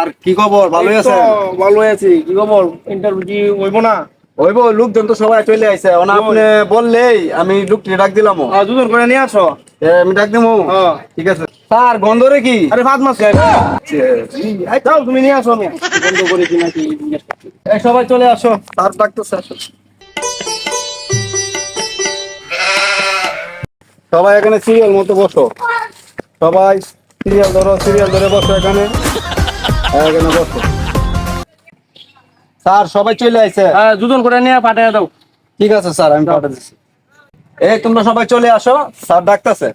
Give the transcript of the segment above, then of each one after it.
Sir কি খবর, ভালোই এই তো আছেন? ভালো আছি। কি খবর? ইন্টারভিউ কি হইব না? ওইব, লোকজন তো সবাই চলে আইছে, ওনা আপনি বললেই আমি লোকটি ডাক দিলাম। দুজন করে নিয়ে আসো। আমি ডাক দিমু। হ্যাঁ। ঠিক আছে স্যার, গন্ধ রে কি? আরে ভাত মাছ খাই। যাও তুমি নিয়ে আসো, আমি বন্ধ করে কি নাকি জিজ্ঞেস করছি। এই সবাই চলে আসো, স্যার ডাকতেছে, আসো। সবাই এখানে সিরিয়াল মতো বসো, সবাই সিরিয়াল ধরে বসো এখানে। এখানে বসো। স্যার সবাই চলে আইছে। হ্যাঁ, দুজন করে নিয়ে পাঠিয়ে দাও। ঠিক আছে স্যার, আমি পাঠিয়ে দিচ্ছি। এই তোমরা সবাই চলে আসো, স্যার ডাকতেছে,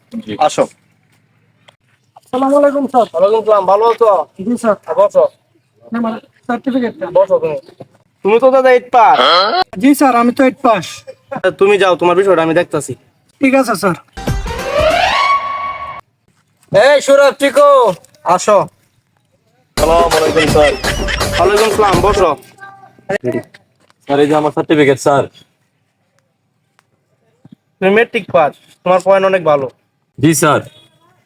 আসো। আসসালামু আলাইকুম স্যার। ওয়ালাইকুম আসসালাম। ভালো আছো? জি স্যার। বসো। আমার সার্টিফিকেটটা। বসো তুমি। তুমি তো দাদা 8 পাস। জি স্যার, আমি তো 8 পাস। তুমি যাও, তোমার বিষয়টা আমি দেখতাছি। ঠিক আছে স্যার। এই সুরজ, টিকো, আসো। আসসালামু আলাইকুম স্যার। ওয়ালাইকুম আসসালাম। বসো। স্যার এই যে আমার সার্টিফিকেট স্যার। তুমি মেট্রিক পাস, তোমার পয়েন্ট অনেক ভালো। জি স্যার।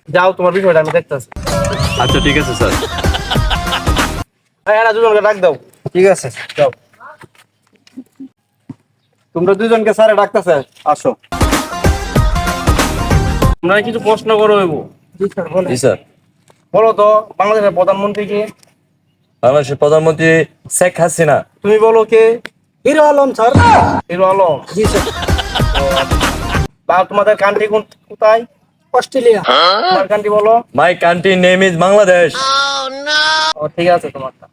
যাও, তোমার বিষয়টা আমি দেখতাছি। আচ্ছা ঠিক আছে স্যার। এরা দুজনকে ডাক দাও। ঠিক আছে, যাও। তোমরা দুজনকে স্যারে ডাকতেছে, আসো। তোমরা কিছু প্রশ্ন করো হইব। জি স্যার, বলেন। জি স্যার। বলো তো, বাংলাদেশের প্রধানমন্ত্রী কে? বাংলাদেশের প্রধানমন্ত্রী শেখ হাসিনা। তুমি বলো কে? হিরো আলম স্যার। হিরো আলম। জি স্যার। বা তোমাদের কান্ট্রি কোথায়? অস্ট্রেলিয়া। তোমার কান্ট্রি বলো। My country name is Bangladesh. ও ঠিক আছে, তোমারটা।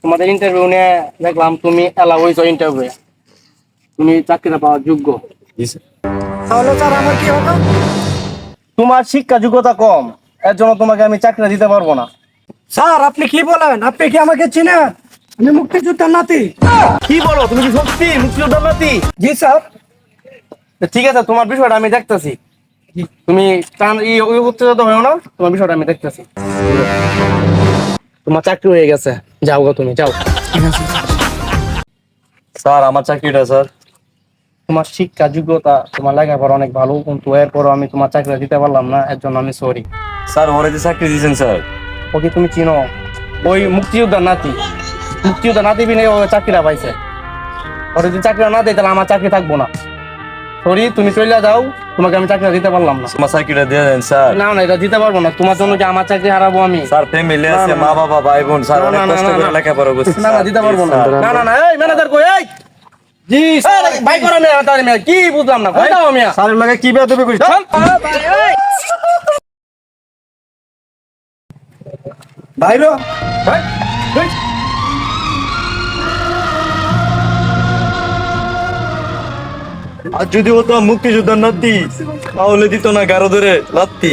তোমাদের ইন্টারভিউ নিয়ে দেখলাম তুমি এলাও হইছো ইন্টারভিউ, তুমি চাকরিটা পাওয়ার যোগ্য। জি স্যার। তাহলে স্যার আমার কি হবে? তোমার শিক্ষা যোগ্যতা কম, এর জন্য তোমাকে আমি চাকরিটা দিতে পারবো না। স্যার আপনি কি বলেন? আপনি কি আমাকে চিনেন? আমি মুক্তিযোদ্ধার নাতি। কি বলো, তুমি কি সত্যি মুক্তিযোদ্ধার নাতি? জি স্যার। ঠিক আছে, তোমার বিষয়টা আমি দেখতেছি। তুমি মুক্তিযোদ্ধা হয়েও না, তোমার বিষয়টা আমি দেখতেছি। তোমার চাকরি হয়ে গেছে, যাও গো, তুমি যাও। ঠিক আছে স্যার আমার চাকরিটা স্যার। তোমার শিক্ষা যোগ্যতা, তোমার লেখাপড়া অনেক ভালো, কিন্তু এরপরও আমি তোমার চাকরিটা দিতে পারলাম না, এর জন্য আমি সরি। স্যার ওরে যে চাকরি দিয়েছেন স্যার। ওকে তুমি চিনো? ওই মুক্তিযোদ্ধার নাতি, মুক্তিযোদ্ধার নাতি বিনে ও চাকরিটা পাইছে। ওর যদি চাকরিটা না দেয় তাহলে আমার চাকরি থাকবো না। সরি, তুমি চলে যাও, তোমাকে আমি চাকরিটা দিতে পারলাম না। আমার চাকরিটা দিয়ে দেন স্যার। না না, এটা দিতে পারবো না। তোমার জন্য কি আমার চাকরি হারাবো আমি? স্যার ফ্যামিলি আছে, না, না, মা বাবা ভাই বোন স্যার, না, অনেক না, না, কষ্ট না, করে না। লেখাপড়া করছি না না, দিতে পারবো না। না না না, এই ম্যানেজার কই? এই জি ভাই করো মিয়া, তাড়াতাড়ি মিয়া, কি বুঝলাম না, কই দাও মিয়া? স্যারের লাগে কি বেয়াদবি করিস? বাইরো। আর যদি ও তো মুক্তিযোদ্ধার নাতি, তাহলে দিত না গারো ধরে লাত্তি।